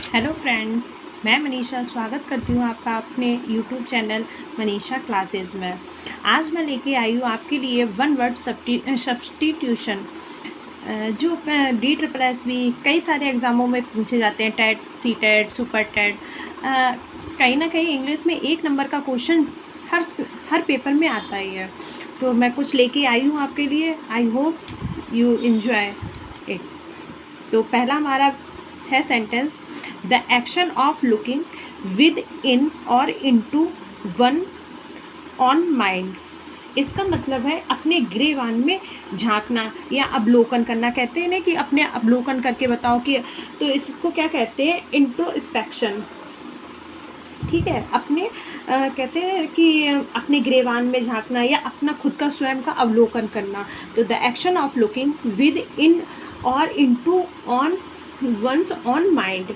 Hello friends, मैं मनीषा स्वागत करती हूँ आपका अपने यूट्यूब चैनल मनीषा क्लासेस में। आज मैं लेके आई हूँ आपके लिए वन वर्ड सब्स्टिट्यूशन, जो DSSS कई सारे एग्ज़ामों में पूछे जाते हैं। TET, C TET, super TET, कहीं ना कहीं इंग्लिश में 1 नंबर का क्वेश्चन हर पेपर में आता ही है। तो मैं कुछ लेके आई हूँ आपके लिए। I hope you enjoy it. तो पहला हमारा है sentence, the action of looking within और इनटू वन ऑन माइंड। इसका मतलब है अपने गृहवान में झांकना या अवलोकन करना। कहते हैं ना कि अपने अवलोकन करके बताओ कि, तो इसको क्या कहते हैं, इंट्रोस्पेक्शन। ठीक है, अपने कहते हैं कि अपने गृहवान में झांकना या अपना खुद का स्वयं का अवलोकन करना। तो the action of looking within और into on one's own mind.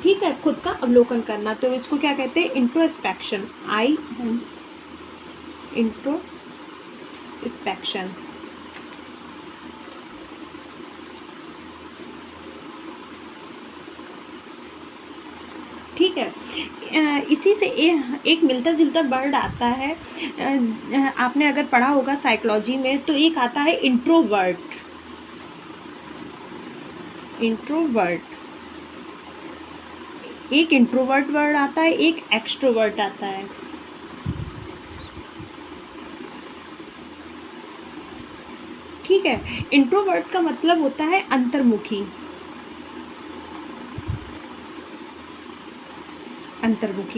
ठीक है, खुद का अवलोकन करना, तो इसको क्या कहते हैं, इंट्रोस्पेक्शन। इंट्रोस्पेक्शन। ठीक है, इसी से एक मिलता जुलता वर्ड आता है। आपने अगर पढ़ा होगा साइकोलॉजी में, तो एक आता है इंट्रोवर्ट। एक इंट्रोवर्ट वर्ड आता है, एक एक्सट्रोवर्ट आता है। ठीक है, इंट्रोवर्ट का मतलब होता है अंतर्मुखी।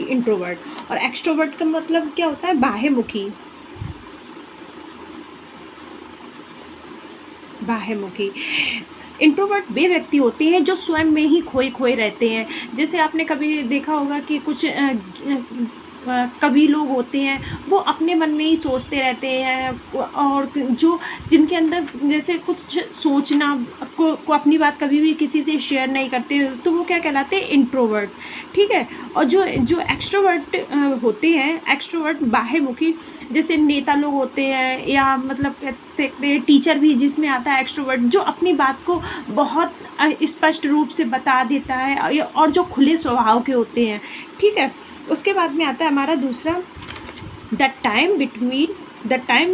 इंट्रोवर्ट। और एक्सट्रोवर्ट का मतलब क्या होता है, बाह्यमुखी। इंट्रोवर्ट वे व्यक्ति होते हैं जो स्वयं में ही खोए रहते हैं। जैसे आपने कभी देखा होगा कि कुछ कवि लोग होते हैं, वो अपने मन में ही सोचते रहते हैं, और जो जिनके अंदर जैसे कुछ सोचना को अपनी बात कभी भी किसी से शेयर नहीं करते, तो वो क्या कहलाते हैं, इंट्रोवर्ट। ठीक है, और जो एक्सट्रोवर्ट होते हैं, एक्सट्रोवर्ट बाह्यमुखी, जैसे नेता लोग होते हैं, या मतलब कह सकते हैं टीचर भी जिसमें आता है एक्सट्रोवर्ट, जो अपनी बात को बहुत स्पष्ट रूप से बता देता है और जो खुले स्वभाव के होते हैं। ठीक है, उसके बाद में आता है हमारा दूसरा, the time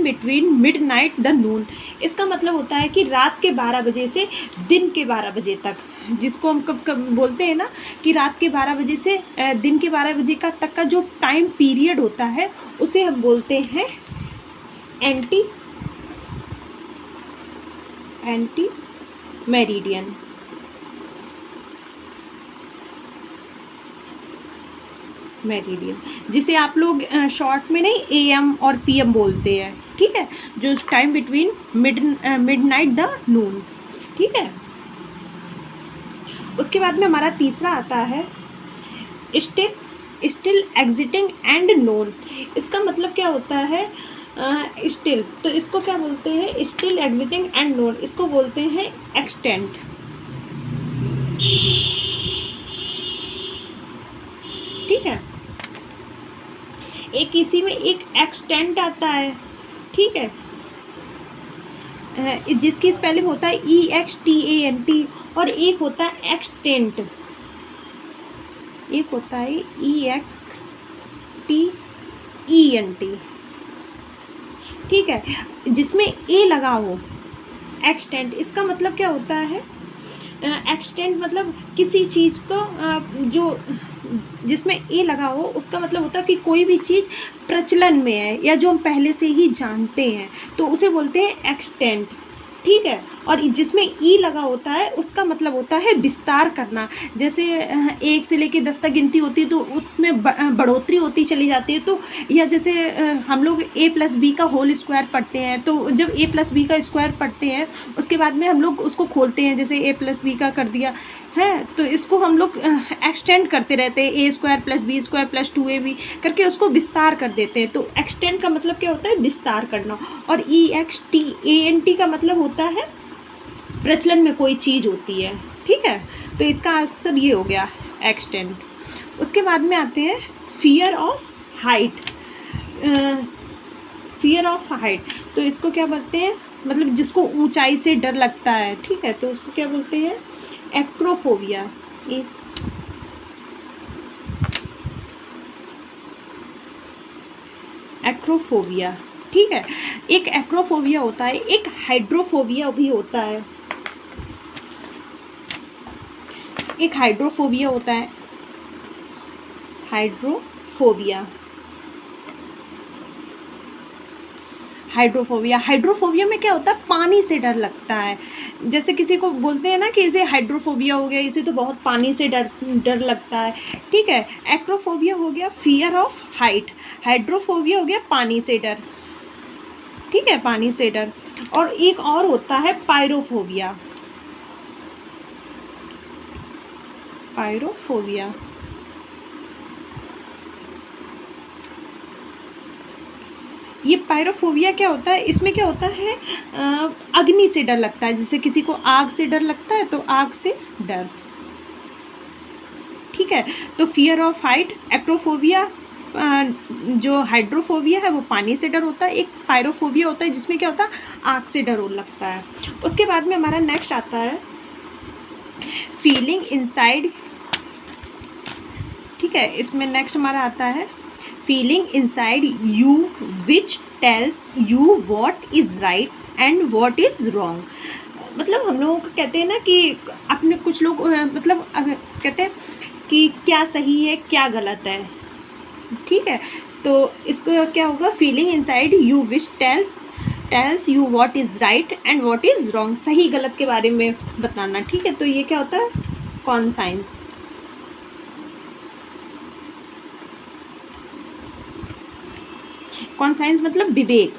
between midnight the noon. इसका मतलब होता है कि रात के 12 बजे से दिन के 12 बजे तक, जिसको हम कब बोलते हैं ना कि रात के 12 बजे से दिन के 12 बजे का तक का जो टाइम पीरियड होता है, उसे हम बोलते हैं एंटी मेरिडियन। जिसे आप लोग शॉर्ट में नहीं AM और PM बोलते हैं। ठीक है, जो टाइम बिटवीन मिडनाइट द नून। ठीक है, उसके बाद में हमारा तीसरा आता है स्टिल एग्जिटिंग एंड नोन। इसका मतलब क्या होता है, स्टिल, तो इसको क्या बोलते हैं, स्टिल एग्जिटिंग एंड नोन, इसको बोलते हैं एक्सटेंट। ठीक है, एक इसी में एक एक्सटेंट आता है। ठीक है, जिसकी स्पेलिंग होता है EXTANT, और एक होता है एक्सटेंट, एक होता है EXTENT। ठीक है, जिसमें ए लगा हो, एक्सटेंट। इसका मतलब क्या होता है, एक्सटेंट मतलब किसी चीज़ को जो जिसमें ए लगा हो, उसका मतलब होता है कि कोई भी चीज़ प्रचलन में है या जो हम पहले से ही जानते हैं, तो उसे बोलते हैं एक्सटेंट। ठीक है, और जिसमें ई लगा होता है, उसका मतलब होता है विस्तार करना। जैसे 1 से लेकर 10 तक गिनती होती है, तो उसमें बढ़ोतरी होती चली जाती है। तो या जैसे हम लोग A+B का होल स्क्वायर पढ़ते हैं, तो जब A+B का स्क्वायर पढ़ते हैं, उसके बाद में हम लोग उसको खोलते हैं, जैसे A+B का कर दिया है, तो इसको हम लोग एक्सटेंड करते रहते हैं, A² + B² + 2AB करके उसको विस्तार कर देते हैं। तो एक्सटेंड का मतलब क्या होता है, विस्तार करना। और EXTANT का मतलब होता है प्रचलन में कोई चीज़ होती है। ठीक है, तो इसका आंसर ये हो गया, एक्सटेंड। उसके बाद में आते हैं फियर ऑफ हाइट। तो इसको क्या बोलते हैं, मतलब जिसको ऊंचाई से डर लगता है। ठीक है, तो उसको क्या बोलते हैं, एक्रोफोबिया। एक्रोफोबिया, ठीक है। एक एक्रोफोबिया होता है, एक हाइड्रोफोबिया भी होता है। एक हाइड्रोफोबिया होता है, हाइड्रोफोबिया, हाइड्रोफोबिया। हाइड्रोफोबिया में क्या होता है, पानी से डर लगता है। जैसे किसी को बोलते हैं ना कि इसे हाइड्रोफोबिया हो गया, इसे तो बहुत पानी से डर लगता है, ठीक है। एक्रोफोबिया हो गया फियर ऑफ हाइट, हाइड्रोफोबिया हो गया पानी से डर, ठीक है, पानी से डर। और एक और होता है पायरोफोबिया, पायरोफोबिया। ये पायरोफोबिया क्या होता है, इसमें क्या होता है, अग्नि से डर लगता है। जैसे किसी को आग से डर लगता है तो आग से डर, ठीक है। तो फियर ऑफ हाइट, एक्रोफोबिया, जो हाइड्रोफोबिया है वो पानी से डर होता है। एक पायरोफोबिया होता है जिसमें क्या होता है, आग से डर लगता है। उसके बाद में हमारा नेक्स्ट आता है फीलिंग इनसाइड, ठीक है। इसमें नेक्स्ट हमारा आता है feeling inside you which tells you what is right and what is wrong. मतलब हम लोगों को कहते हैं ना कि अपने कुछ लोग मतलब कहते हैं कि क्या सही है क्या गलत है, ठीक है। तो इसको क्या होगा, feeling inside you which tells you what is right and what is wrong, सही गलत के बारे में बताना, ठीक है। तो ये क्या होता है, कॉन्साइंस। कॉन्साइंस मतलब विवेक।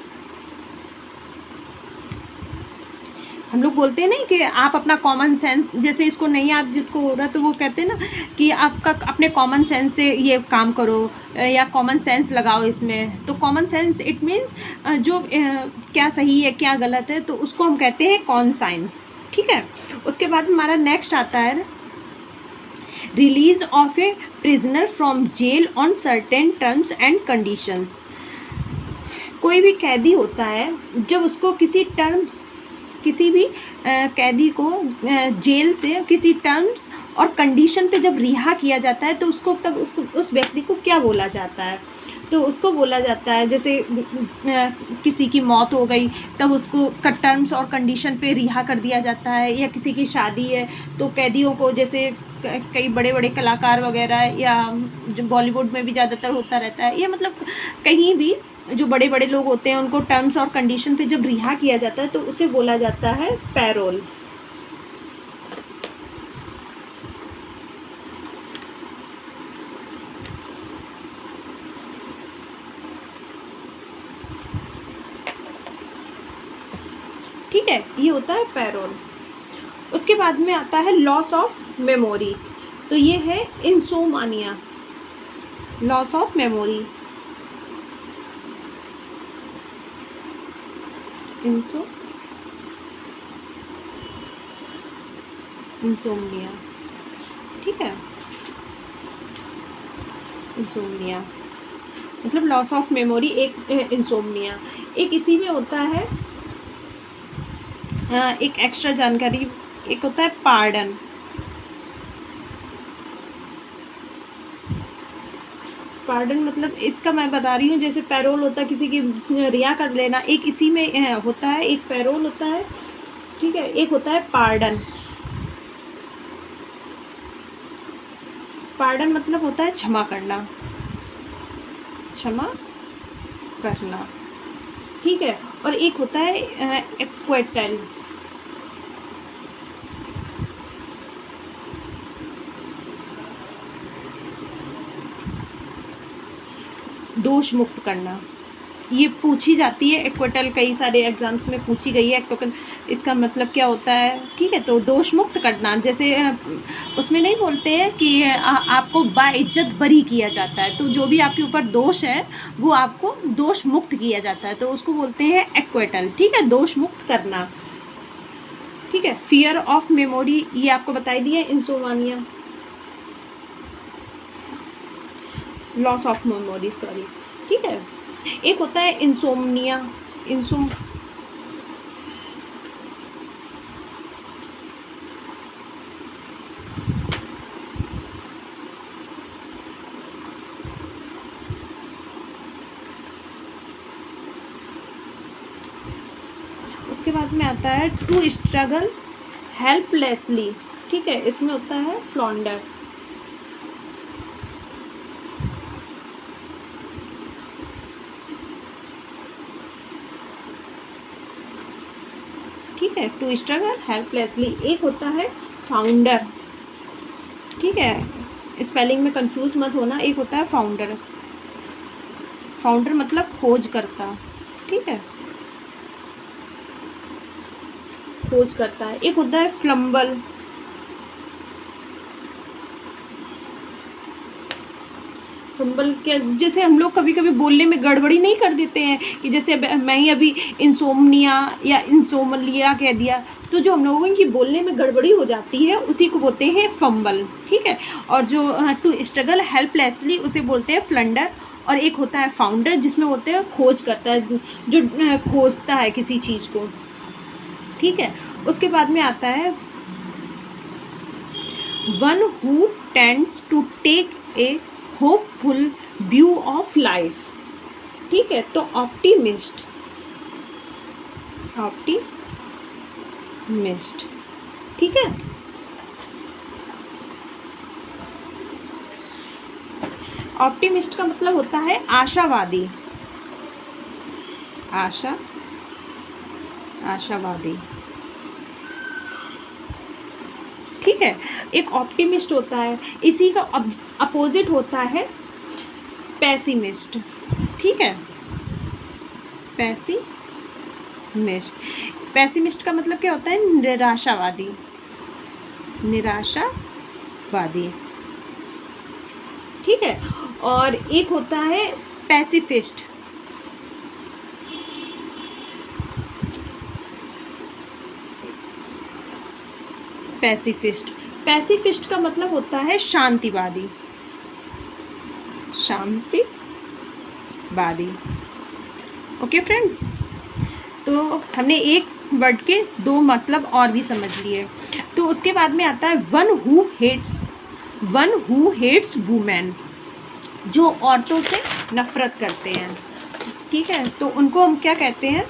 हम लोग बोलते हैं ना कि आप अपना कॉमन सेंस, जैसे इसको नहीं याद जिसको हो रहा है तो वो कहते हैं ना कि आपका अपने कॉमन सेंस से ये काम करो या कॉमन सेंस लगाओ इसमें। तो कॉमन सेंस इट मीन्स जो क्या सही है क्या गलत है, तो उसको हम कहते हैं कॉन्साइंस, ठीक है। उसके बाद हमारा नेक्स्ट आता है release of a prisoner from jail on certain terms and conditions. कोई भी कैदी होता है, जब उसको किसी भी कैदी को जेल से किसी टर्म्स और कंडीशन पे जब रिहा किया जाता है तो उसको तब उस व्यक्ति को क्या बोला जाता है, तो उसको बोला जाता है जैसे किसी की मौत हो गई तब उसको टर्म्स और कंडीशन पे रिहा कर दिया जाता है, या किसी की शादी है तो कैदियों को, जैसे कई बड़े बड़े कलाकार वगैरह या जो बॉलीवुड में भी ज़्यादातर होता रहता है, या मतलब कहीं भी जो बड़े बड़े लोग होते हैं उनको टर्म्स और कंडीशन पे जब रिहा किया जाता है तो उसे बोला जाता है पैरोल। ठीक है, ये होता है पैरोल। उसके बाद में आता है लॉस ऑफ मेमोरी, तो ये है इंसोमानिया, लॉस ऑफ मेमोरी, इंसोमनिया, ठीक है। इंसोमनिया मतलब लॉस ऑफ मेमोरी, एक इंसोमनिया। एक इसी में होता है एक एक्स्ट्रा जानकारी, एक होता है पार्डन। पार्डन मतलब इसका मैं बता रही हूँ, जैसे पैरोल होता है किसी की रिहा कर लेना, एक इसी में होता है, एक पैरोल होता है, ठीक है, एक होता है पार्डन। पार्डन मतलब होता है क्षमा करना, क्षमा करना, ठीक है। और एक होता है एक्वेटल, दोष मुक्त करना। ये पूछी जाती है एक्वेटल, कई सारे एग्जाम्स में पूछी गई है एक्वेटल, इसका मतलब क्या होता है, ठीक है। तो दोष मुक्त करना, जैसे उसमें नहीं बोलते हैं कि आपको बाइज्जत बरी किया जाता है, तो जो भी आपके ऊपर दोष है वो आपको दोष मुक्त किया जाता है, तो उसको बोलते हैं एक्वेटल, ठीक है, दोष मुक्त करना, ठीक है। फियर ऑफ मेमोरी ये आपको बताई दी है, इंसोमानिया, लॉस ऑफ मेमोरी, सॉरी, ठीक है। एक होता है इंसोमनिया, उसके बाद में आता है टू स्ट्रगल हेल्पलेसली, ठीक है, इसमें होता है फ्लॉन्डर। ठीक है, टू स्ट्रगल हेल्पलेसली। एक होता है फाउंडर, ठीक है, स्पेलिंग में कंफ्यूज मत होना। एक होता है फाउंडर, फाउंडर मतलब खोज करता, ठीक है, खोज करता है। एक होता है फ्लम्बल, फ्लम्बल के जैसे हम लोग कभी कभी बोलने में गड़बड़ी नहीं कर देते हैं कि जैसे मैं ही अभी इंसोमनिया या इंसोमलिया कह दिया, तो जो हम लोगों की बोलने में गड़बड़ी हो जाती है उसी को बोलते हैं फंबल, ठीक है। और जो टू स्ट्रगल हेल्पलेसली उसे बोलते हैं फ्लंडर। और एक होता है फाउंडर जिसमें होते हैं खोज करता है, जो खोजता है किसी चीज़ को, ठीक है। उसके बाद में आता है one who tends to take a hopeful view of life, ठीक है, तो ऑप्टिमिस्ट, ऑप्टिमिस्ट, ठीक है। ऑप्टिमिस्ट का मतलब होता है आशावादी, आशावादी, ठीक है। एक ऑप्टिमिस्ट होता है, इसी का अपोजिट होता है पैसिमिस्ट, ठीक है, पैसिमिस्ट। पैसिमिस्ट का मतलब क्या होता है? निराशावादी, निराशावादी, ठीक है। और एक होता है पैसिफिस्ट, पैसिफिस्ट। पैसिफिस्ट का मतलब होता है शांतिवादी, शांतिवादी। ओके फ्रेंड्स, तो हमने एक वर्ड के दो मतलब और भी समझ लिए। तो उसके बाद में आता है वन हु हेट्स वुमेन, जो औरतों से नफरत करते हैं, ठीक है, तो उनको हम क्या कहते हैं?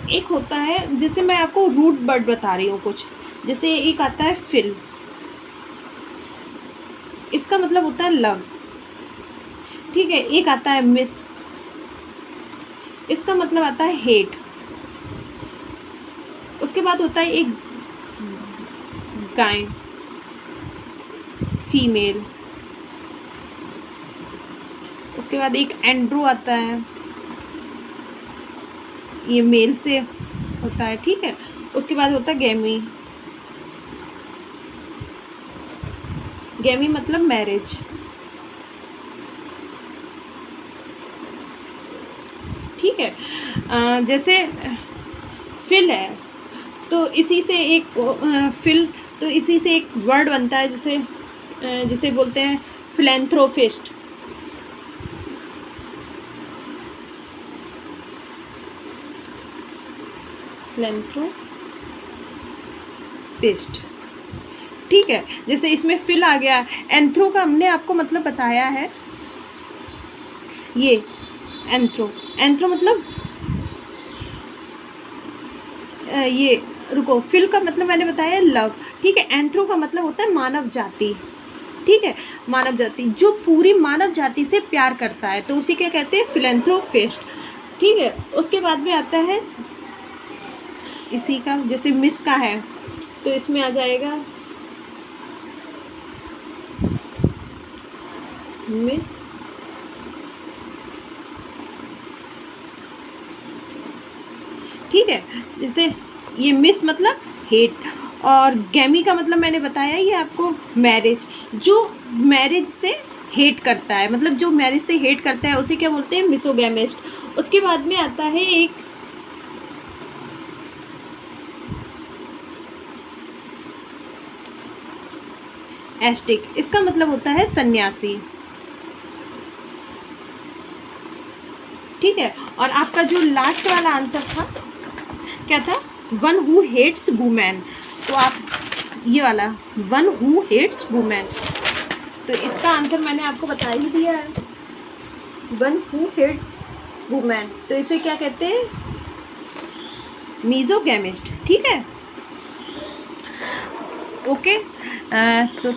एक होता है, जैसे मैं आपको रूट वर्ड बता रही हूँ कुछ, जैसे एक आता है फिल, इसका मतलब होता है लव, ठीक है। एक आता है मिस, इसका मतलब आता है हेट। उसके बाद होता है एक गाय, फीमेल। उसके बाद एक एंड्रो आता है, ये मेल से होता है, ठीक है। उसके बाद होता है गैमी, गैमी मतलब मैरिज, ठीक है। जैसे फिल है तो इसी से एक फिल, तो इसी से एक वर्ड बनता है, जैसे बोलते हैं फिलैंथ्रोपिस्ट, फिलैंथ्रोपिस्ट, ठीक है। जैसे इसमें फिल आ गया। एंथ्रो का हमने आपको मतलब बताया है, ये एंथ्रो मतलब ये रुको, फिल का मतलब मैंने बताया लव, ठीक है। एंथ्रो का मतलब होता है मानव जाति, ठीक है, मानव जाति, जो पूरी मानव जाति से प्यार करता है, तो उसे क्या कहते हैं? फिलैंथ्रोपिस्ट, ठीक है। उसके बाद में आता है इसी का, जैसे मिस का है तो इसमें आ जाएगा मिस, ठीक है। जैसे ये मिस मतलब हेट, और गैमी का मतलब मैंने बताया ये आपको मैरिज, जो मैरिज से हेट करता है, मतलब जो मैरिज से हेट करता है उसे क्या बोलते हैं? मिसोगैमिस्ट। उसके बाद में आता है एक एस्टिक, इसका मतलब होता है सन्यासी, ठीक है। और आपका जो लास्ट वाला आंसर था क्या था? वन हु हेट्स वुमेन, तो आप ये वाला वन हु हेट्स वुमेन, तो इसका आंसर मैंने आपको बता ही दिया है, वन हु हेट्स वुमेन, तो इसे क्या कहते हैं? मीजोगैमिस्ट, ठीक है। ओके, तो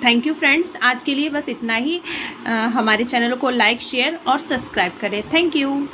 थैंक यू फ्रेंड्स, आज के लिए बस इतना ही। हमारे चैनल को लाइक, शेयर और सब्सक्राइब करें। Thank you.